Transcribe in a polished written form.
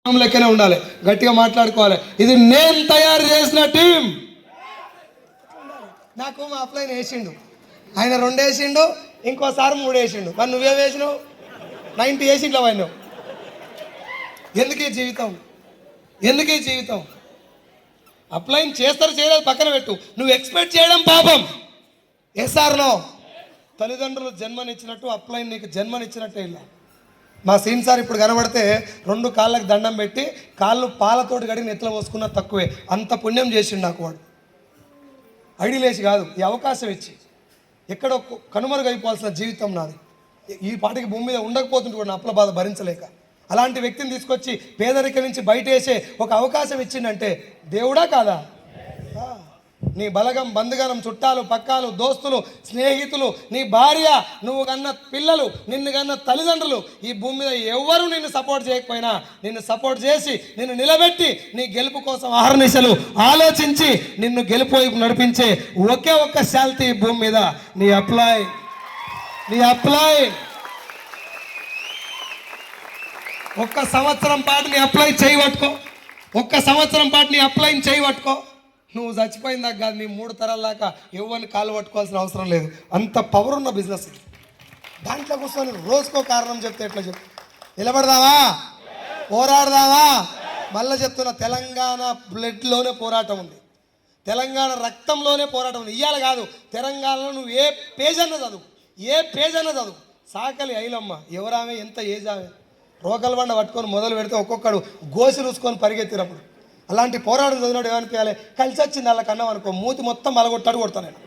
లెక్కనే ఉండాలి, గట్టిగా మాట్లాడుకోవాలి. ఇది నేను తయారు చేసిన టీం. నాకు మా అప్లైన్ వేసిండు, ఆయన 2 వేసిండు, ఇంకోసారి 3 వేసిండు. మరి నువ్వేం వేసినావు? 90 వేసి ఇట్లా పోయినావు. ఎందుకు ఈ జీవితం? ఎందుకు ఈ జీవితం? అప్లైన్ చేస్తారు చేయలేదు పక్కన పెట్టు, నువ్వు ఎక్స్పెక్ట్ చేయడం పాపం. Yes or no? తల్లిదండ్రులు జన్మనిచ్చినట్టు అప్లైన్ నీకు జన్మనిచ్చినట్టే. ఇలా మా సీన్ సార్ ఇప్పుడు కనబడితే 2 కాళ్ళకి దండం పెట్టి కాళ్ళు పాలతోటి గడిగి నెత్తిలో పోసుకున్నా తక్కువే. అంత పుణ్యం చేసిండు నాకు వాడు. ఐడియలేసి కాదు, ఈ అవకాశం ఇచ్చి. ఎక్కడో కనుమరుగైపోవాల్సిన జీవితం నాది. ఈ పాటికి భూమి మీద ఉండకపోతుంటే కూడా నా అప్పుల బాధ భరించలేక అలాంటి వ్యక్తిని తీసుకొచ్చి పేదరికం నుంచి బయటేసే ఒక అవకాశం ఇచ్చిందంటే దేవుడా కాదా? నీ బలగం, బంధుగణం, చుట్టాలు, పక్కాలు, దోస్తులు, స్నేహితులు, నీ భార్య, నువ్వు కన్న పిల్లలు, నిన్ను కన్న తల్లిదండ్రులు, ఈ భూమి మీద ఎవరు నిన్ను సపోర్ట్ చేయకపోయినా నిన్ను సపోర్ట్ చేసి నిన్ను నిలబెట్టి నీ గెలుపు కోసం అహర్నిశలు ఆలోచించి నిన్ను గెలుపు వైపు నడిపించే ఒకే ఒక్క శాల్తీ ఈ భూమి మీద నీ అప్లై. ఒక్క సంవత్సరం పాటు నీ అప్లై చేయి పట్టుకో. ఒక్క సంవత్సరం పాటు నీ అప్లై చేయి పట్టుకో. నువ్వు చచ్చిపోయిందాక కాదు, నీ 3 తరాల దాకా ఎవరిని కాలు పట్టుకోవాల్సిన అవసరం లేదు. అంత పవర్ ఉన్న బిజినెస్ ఇది. దాంట్లో కూర్చొని రోజుకో కారణం చెప్తే ఎట్లా చెప్పు? నిలబడదావా? పోరాడదావా? మళ్ళీ చెప్తున్నా, తెలంగాణ బ్లడ్లోనే పోరాటం ఉంది, తెలంగాణ రక్తంలోనే పోరాటం ఉంది. ఇయ్యాలి కాదు, తెలంగాణలో నువ్వు ఏ పేజ్ అన్న చదువు. సాకలి ఐలమ్మ ఎవరామె, ఎంత ఏజ్ ఆమె, రోకల్ బండ పట్టుకొని మొదలు పెడితే ఒక్కొక్కడు గోసి రూసుకొని పరిగెత్తినప్పుడు అలాంటి పోరాటం చదివినాడు ఏమనిపించాలి? కలిసి వచ్చింది వాళ్ళకి అన్నం అనుకో, మూతి మొత్తం మలగొట్టాడు కొడతాను నేను.